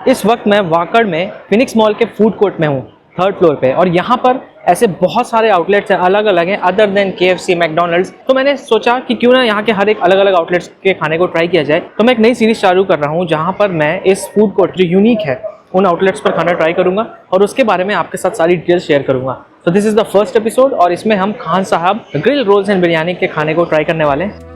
इस वक्त मैं वाकड़ में फिनिक्स मॉल के फूड कोर्ट में हूँ, 3rd फ्लोर पे। और यहाँ पर ऐसे बहुत सारे आउटलेट्स हैं, अलग अलग हैं, अदर देन KFC, मैकडोनल्ड्स। तो मैंने सोचा कि क्यों ना यहाँ के हर एक अलग अलग आउटलेट्स के खाने को ट्राई किया जाए। तो मैं एक नई सीरीज चालू कर रहा हूँ जहाँ पर मैं इस फूड कोर्ट जो यूनिक है उन आउटलेट्स पर खाना ट्राई करूँगा और उसके बारे में आपके साथ सारी डिटेल्स शेयर करूँगा। तो this is the first episode और इसमें हम खान साहब ग्रिल रोल्स एंड बिरयानी के खाने को ट्राई करने वाले हैं।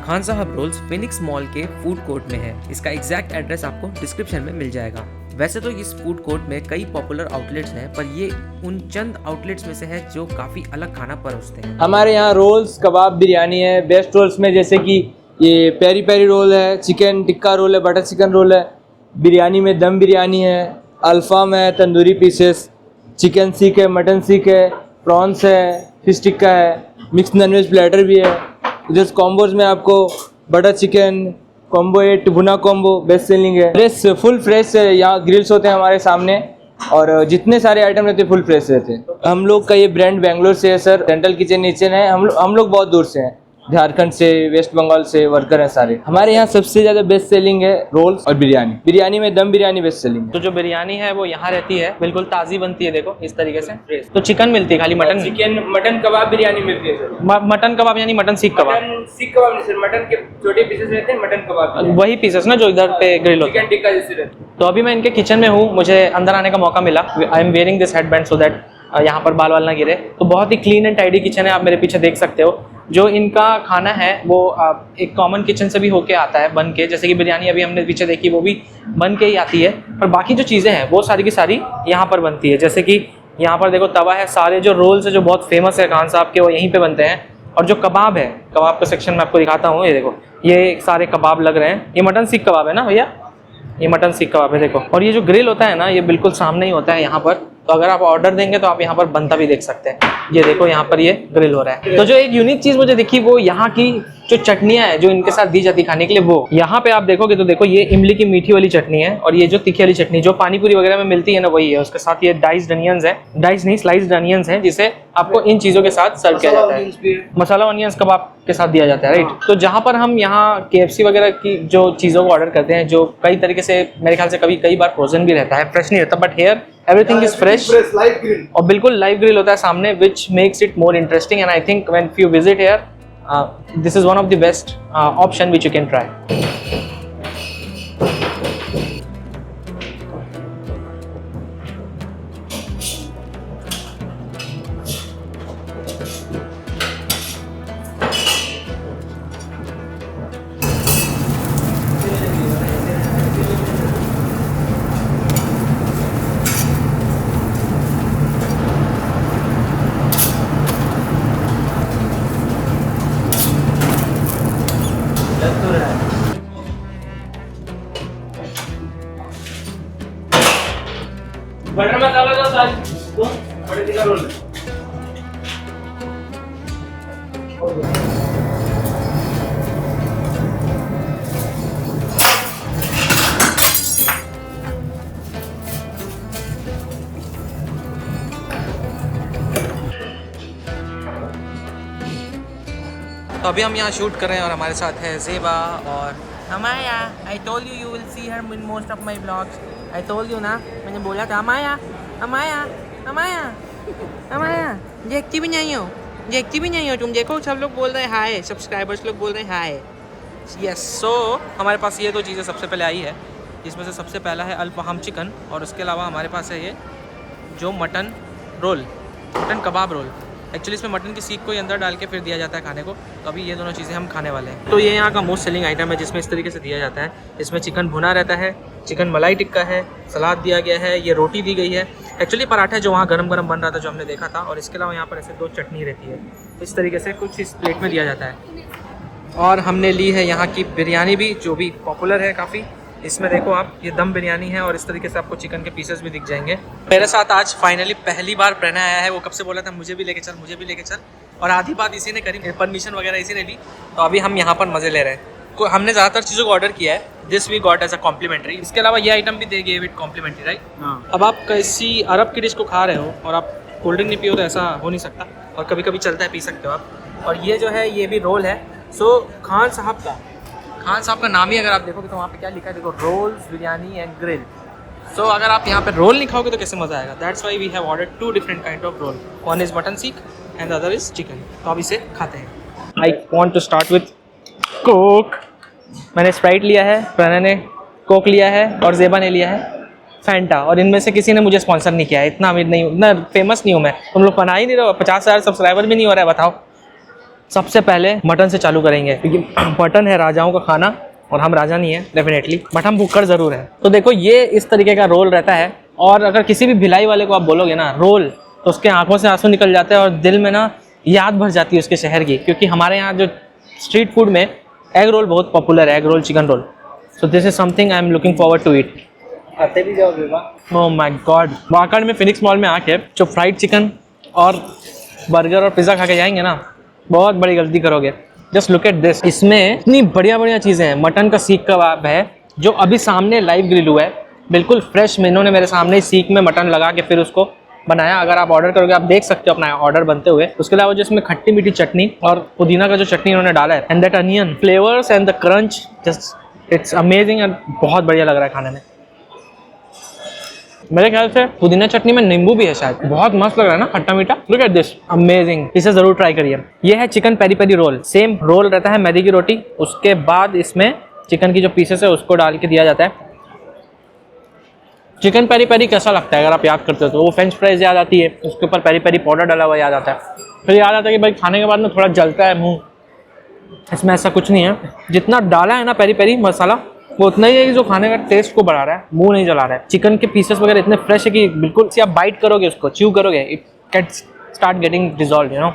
खान साहब रोल्स फिनिक्स मॉल के फूड कोर्ट में है। इसका एग्जैक्ट एड्रेस आपको डिस्क्रिप्शन में मिल जाएगा। वैसे तो इस फूड कोर्ट में कई पॉपुलर आउटलेट्स हैं, पर ये उन चंद आउटलेट्स में से है जो काफ़ी अलग खाना परोसते हैं। हमारे यहाँ रोल्स, कबाब, बिरयानी है। बेस्ट रोल्स में जैसे कि ये पेरी पेरी रोल है, चिकन टिक्का रोल है, बटर चिकन रोल है। बिरयानी में दम बिरयानी है, अल्फाम है, तंदूरी पीसेस, चिकन सीख है, मटन सीख है, प्रॉन्स है, फिश टिक्का है, मिक्स नॉनवेज प्लेटर भी है। इधर कॉम्बोज में आपको बटर चिकन कॉम्बो 8 भुना कॉम्बो बेस्ट सेलिंग है। फ्रेश, फुल फ्रेश यहाँ ग्रिल्स होते हैं हमारे सामने और जितने सारे आइटम रहते हैं फुल फ्रेश रहते हैं। हम लोग का ये ब्रांड बेंगलोर से है सर। सेंट्रल किचन है। हम लोग बहुत दूर से हैं, झारखंड से, वेस्ट बंगाल से वर्कर हैं सारे। हमारे यहाँ सबसे ज़्यादा बेस्ट सेलिंग है रोल्स और बिरयानी। बिरयानी में दम बिरयानी बेस्ट सेलिंग है। तो जो बिरयानी है वो यहाँ रहती है, बिल्कुल ताज़ी बनती है, देखो इस तरीके से। तो चिकन मिलती है, खाली मटन? चिकन मटन कबाब बिरयानी मिलती है सर। मटन कबाब यानी मटन सीख कबाब? सीख कबाब नहीं सर, मटन के छोटे पीसेस रहते हैं, मटन कबाब वही पीसेस ना जो इधर पे ग्रिल होते हैं, चिकन टिक्का जैसे रहते हैं। तो अभी मैं इनके किचन में हूँ, मुझे अंदर आने का मौका मिला। I am wearing this headband so that यहाँ पर बाल वाल ना गिरे। तो बहुत ही क्लीन एंड टाइडी किचन है, आप मेरे पीछे देख सकते हो। जो इनका खाना है वो एक कॉमन किचन से भी होके आता है बन के, जैसे कि बिरयानी अभी हमने पीछे देखी वो भी बन के ही आती है। पर बाकी जो चीज़ें हैं वो सारी की सारी यहाँ पर बनती है। जैसे कि यहाँ पर देखो तवा है, सारे जो रोल्स है जो बहुत फेमस है खान साहब के वो यहीं पे बनते हैं। और जो कबाब है, कबाब का सेक्शन में आपको दिखाता हूँ, ये देखो ये सारे कबाब लग रहे हैं। ये मटन सीख कबाब है ना भैया, ये मटन सीख कबाब है देखो। और ये जो ग्रिल होता है ना ये बिल्कुल सामने ही होता है यहाँ पर। तो अगर आप ऑर्डर देंगे तो आप यहाँ पर बनता भी देख सकते हैं। ये देखो यहाँ पर ये ग्रिल हो रहा है। तो जो एक यूनिक चीज़ मुझे दिखी वो यहाँ की जो चटनियाँ हैं जो इनके साथ दी जाती खाने के लिए, वो यहाँ पे आप देखोगे तो देखो ये इमली की मीठी वाली चटनी है और ये जो तीखी वाली चटनी जो पानी पूरी वगैरह में मिलती है ना वही है। उसके साथ ये डाइस्ड अनियंस है, डाइस्ड नहीं स्लाइस्ड अनियंस है, जिसे आपको इन चीज़ों के साथ सर्व किया जाता है। मसाला अनियंस कबाब के साथ दिया जाता है, राइट। तो जहाँ पर हम यहाँ KFC वगैरह की जो चीज़ों को ऑर्डर करते हैं जो कई तरीके से मेरे ख्याल से कई बार फ्रोजन भी रहता है, फ्रेश नहीं रहता, but here everything is fresh और बिल्कुल लाइव ग्रिल होता है सामने, which makes it more interesting. And I think when you visit here this is one of the best option which you can try. Butter masala दो साल दो बड़े तीखा रोल। तो अभी हम यहाँ शूट कर रहे हैं और हमारे साथ है ज़ेबा और Amaya. I told you will see her in most of my blogs. I told you ना, मैंने बोला था अमाया अमाया अमाया अमाया। देखती भी नहीं हो, देखती भी नहीं हो तुम। देखो सब लोग बोल रहे हैं हाय, सब्सक्राइबर्स लोग बोल रहे हैं हाय। यस, सो हमारे पास ये 2 चीज़ें सबसे पहले आई है, जिसमें से सबसे पहला है अल्फाम चिकन और उसके अलावा हमारे पास है ये जो मटन रोल, मटन कबाब रोल। एक्चुअली इसमें मटन की सीख को ही अंदर डाल के फिर दिया जाता है खाने को। तो अभी ये दोनों चीज़ें हम खाने वाले हैं। तो ये यहाँ का मोस्ट सेलिंग आइटम है जिसमें इस तरीके से दिया जाता है। इसमें चिकन भुना रहता है, चिकन मलाई टिक्का है, सलाद दिया गया है, ये रोटी दी गई है। एक्चुअली पराठा जो वहाँ गरम गरम बन रहा था जो हमने देखा था, और इसके अलावा यहाँ पर ऐसे 2 चटनी रहती है। इस तरीके से कुछ इस प्लेट में दिया जाता है। और हमने ली है यहाँ की बिरयानी भी, जो भी पॉपुलर है काफ़ी। इसमें देखो आप, ये दम बिरयानी है और इस तरीके से आपको चिकन के पीसेस भी दिख जाएंगे। मेरे साथ आज फाइनली पहली बार प्रणय आया है। वो कब से बोला था मुझे भी लेके चल, मुझे भी लेके चल, और आधी बात इसी ने करी, परमिशन वगैरह इसी ने दी। तो अभी हम यहाँ पर मज़े ले रहे हैं। हमने ज़्यादातर चीज़ों को ऑर्डर किया है, this we got as a complimentary. इसके अलावा ये आइटम भी दे गिव इट कॉम्प्लीमेंट्री, राइट? हाँ। अब आप किसी अरब की डिश को खा रहे हो और आप कोल्ड ड्रिंक नहीं पियो तो ऐसा हो नहीं सकता, और कभी कभी चलता है, पी सकते हो आप। और ये जो है ये भी रोल है। सो खान साहब का नाम ही अगर आप देखोगे तो वहाँ पे क्या लिखा है, देखो, रोल्स, बिरयानी एंड ग्रिल। सो अगर आप यहाँ पे रोल नहीं खाओगे तो कैसे मज़ा आएगा? That's why we have ordered 2 different kind of roll. One is mutton seekh and the other is chicken. तो अब इसे खाते हैं। I want to start with Coke. मैंने स्प्राइट लिया है, प्रणय ने कोक लिया है और ज़ेबा ने लिया है फैंटा। और इनमें से किसी ने मुझे स्पॉन्सर नहीं किया है। इतना अमीर नहीं हूँ, इतना फेमस नहीं हूँ मैं। तुम लोग बना ही नहीं रहे, 50,000 सब्सक्राइबर भी नहीं हो रहा है, बताओ। सबसे पहले मटन से चालू करेंगे क्योंकि मटन है राजाओं का खाना और हम राजा नहीं है डेफिनेटली, बट हम भुक्कड़ ज़रूर है। तो देखो ये इस तरीके का रोल रहता है, और अगर किसी भी भिलाई वाले को आप बोलोगे ना रोल, तो उसके आंखों से आंसू निकल जाते हैं और दिल में ना याद भर जाती है उसके शहर की। क्योंकि हमारे यहाँ जो स्ट्रीट फूड में एग रोल बहुत पॉपुलर है, egg roll, chicken roll. So this is something I am looking forward to it. आते भी जाओगे बा? ओह माय गॉड, वाकड़ में फिनिक्स मॉल में आके जो फ्राइड चिकन और बर्गर और पिज़्ज़ा खा के जाएंगे ना, बहुत बड़ी गलती करोगे। जस्ट लुक एट दिस, इसमें इतनी बढ़िया बढ़िया चीज़ें हैं। मटन का सीख कबाब है जो अभी सामने लाइव ग्रिल हुआ है, बिल्कुल फ्रेश। इन्होंने मेरे सामने सीख में मटन लगा के फिर उसको बनाया। अगर आप ऑर्डर करोगे आप देख सकते हो अपना ऑर्डर बनते हुए। उसके अलावा जो इसमें खट्टी मीठी चटनी और पुदीना का जो चटनी उन्होंने डाला है, and that onion flavours and the crunch, just it's amazing and बहुत बढ़िया लग रहा है खाने में। मेरे ख्याल से पुदीना चटनी में नींबू भी है शायद, बहुत मस्त लग रहा है ना, खट्टा मीठा। Look at this, amazing. इसे जरूर ट्राई करिए। ये है chicken peri peri roll. Same roll रहता है मैदे की रोटी, उसके बाद इसमें चिकन की जो पीसेस है उसको डाल के दिया जाता है। चिकन पेरी पेरी कैसा लगता है अगर आप याद करते हो तो वो फ्रेंच फ्राइज याद आती है, उसके ऊपर पेरी पेरी पाउडर डाला हुआ याद आता है। फिर याद आता है कि भाई खाने के बाद में थोड़ा जलता है मुँह। इसमें ऐसा कुछ नहीं है, जितना डाला है ना पेरी पेरी मसाला वो उतना ही है कि जो खाने का टेस्ट को बढ़ा रहा है, मुंह नहीं जला रहा है। चिकन के पीसेस वगैरह इतने फ्रेश है कि बिल्कुल से आप बाइट करोगे उसको, च्यू करोगे, it can start getting dissolved, you know,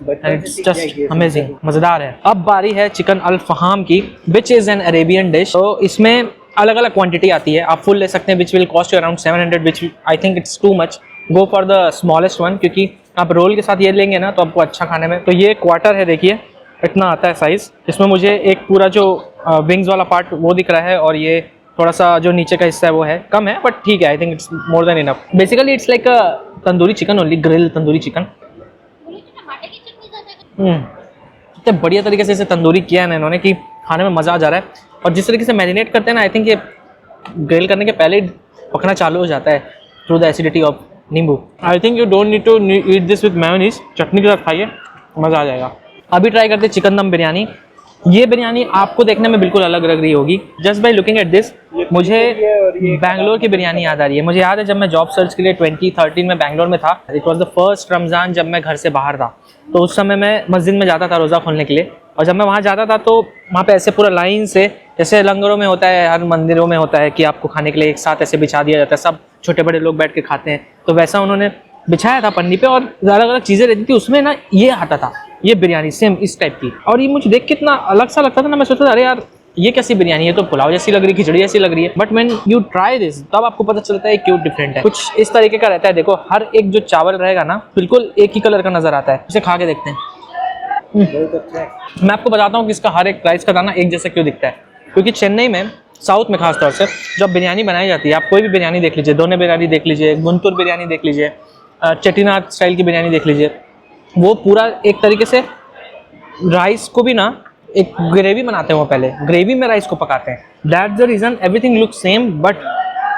and it's just amazing, मज़ेदार है। अब बारी है चिकन अल फहाम की, which is an Arabian dish. तो इसमें अलग अलग क्वांटिटी आती है, आप फुल ले सकते हैं, which will cost you around 700, which I think it's too much. Go for the smallest one, क्योंकि आप रोल के साथ ये लेंगे ना तो आपको अच्छा खाने में। तो ये क्वार्टर है, देखिए इतना आता है साइज़। इसमें मुझे एक पूरा जो विंग्स वाला पार्ट वो दिख रहा है, और ये थोड़ा सा जो नीचे का हिस्सा है वो है, कम है बट ठीक है। I think it's more than enough. Basically it's like a tandoori chicken only, grill tandoori chicken. इतने बढ़िया तरीके से इसे तंदूरी किया है ना इन्होंने कि खाने में मज़ा आ जा रहा है। और जिस तरीके से मैरिनेट करते हैं ना, आई थिंक ये ग्रिल करने के पहले ही पकना चालू हो जाता है through the acidity of nimbu. I think you don't need to eat this with mayonnaise, chutney के साथ खाइए, मज़ा आ जाएगा। अभी ट्राई करते हैं चिकन दम बिरयानी। ये बिरयानी आपको देखने में बिल्कुल अलग लग रही होगी, just by looking at this. मुझे बैंगलोर की बिरयानी याद आ रही है। मुझे याद है जब मैं जॉब सर्च के लिए 2013 में बैंगलोर में था, it was the first Ramzan जब मैं घर से बाहर था। तो उस समय मैं मस्जिद में जाता था रोज़ा खोलने के लिए, और जब मैं वहाँ जाता था तो वहाँ पे ऐसे पूरा लाइन से, जैसे लंगरों में होता है, हर मंदिरों में होता है कि आपको खाने के लिए एक साथ ऐसे बिछा दिया जाता है, सब छोटे बड़े लोग बैठ के खाते हैं। तो वैसा उन्होंने बिछाया था पन्नी पे, और अलग अलग चीज़ें रहती थी उसमें ना, ये आता था ये बिरयानी सेम इस टाइप की। और ये मुझे देख के इतना अलग सा लगता था ना, मैं सोचता था अरे यार ये कैसी बिरयानी है, तो पुलाव जैसी लग रही है, खिचड़ी जैसी लग रही है। But when you try this तब आपको पता चलता है क्यों डिफरेंट है। कुछ इस तरीके का रहता है, देखो हर एक जो चावल रहेगा ना बिल्कुल एक ही कलर का नजर आता है। इसे खा के देखते हैं। मैं आपको बताता हूँ कि इसका हर एक राइस का दाना एक जैसा क्यों दिखता है। क्योंकि चेन्नई में, साउथ में खासतौर से जब बिरयानी बनाई जाती है, आप कोई भी बिरयानी देख लीजिए, दोने बिरयानी देख लीजिए, गुंटूर बिरयानी देख लीजिए, चेट्टीनाड स्टाइल की बिरयानी देख लीजिए, वो पूरा एक तरीके से राइस को भी ना एक ग्रेवी बनाते हैं। वो पहले ग्रेवी में राइस को पकाते हैं। That's the reason everything look same, but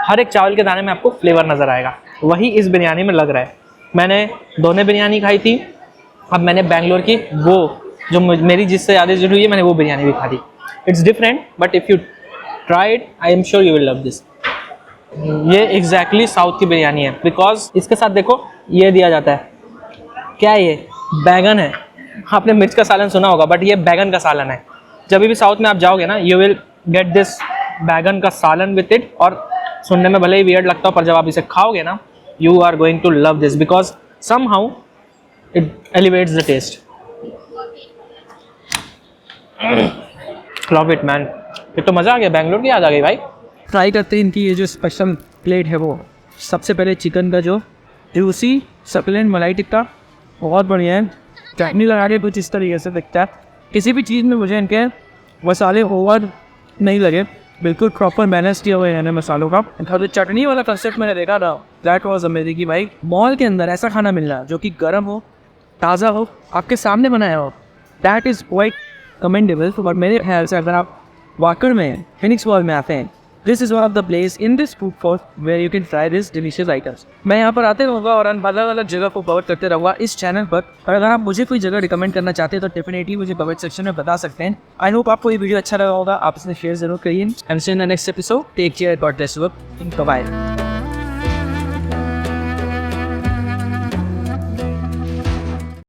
हर एक चावल के दाने में आपको फ्लेवर नज़र आएगा। वही इस बिरयानी में लग रहा है। मैंने दोने बिरयानी खाई थी, अब मैंने बैंगलोर की वो जो मेरी जिससे यादें जुड़ी हुई है, मैंने वो बिरयानी भी खा दी। It's different, but if you try it I am sure you will love this. ये एग्जैक्टली साउथ की बिरयानी है, बिकॉज इसके साथ देखो ये दिया जाता है, क्या है ये, बैगन है। आपने मिर्च का सालन सुना होगा, बट ये बैगन का सालन है। जब भी साउथ में आप जाओगे ना, यू विल गेट दिस बैगन का सालन विथ इट। और सुनने में भले ही वियर्ड लगता हो, पर जब आप इसे खाओगे ना, you are going to love this, because somehow it elevates the taste. Love it man. ये तो मज़ा आ गया, बैंगलोर की याद आ गई भाई। ट्राई करते हैं इनकी ये जो स्पेशल प्लेट है वो। सबसे पहले चिकन का जो जूसी सकुलेंट मलाई टिक्का बहुत बढ़िया है। चटनी लगा के कुछ इस तरीके से दिखता है। किसी भी चीज़ में मुझे इनके मसाले ओवर नहीं लगे, बिल्कुल प्रॉपर बैलेंस किया हुआ है मैंने मसालों का। और जो चटनी वाला कंसेप्ट मैंने देखा था दैट वाज अमेजिंग कि भाई मॉल के अंदर ऐसा खाना मिल रहा है जो कि गर्म हो, ताज़ा हो, आपके सामने बनाया हो, दैट इज़ क्वाइट कमेंडेबल। और मेरे ख्याल से अगर आप वाकई में फिनिक्स मॉल में आते हैं, this is one of the place in this food court where you can try this delicious items. मैं यहाँ पर आते रहूँगा और अलग अलग जगह को कवर करते रहूँगा इस चैनल पर। और अगर आप मुझे कोई जगह रिकमेंड करना चाहते हैं तो डेफिनेटली मुझे कमेंट सेक्शन में बता सकते हैं। आई होप आपको ये वीडियो अच्छा लगा होगा, आप इसमें शेयर जरूर करिए। And see in the next episode, take care, God bless you, bye.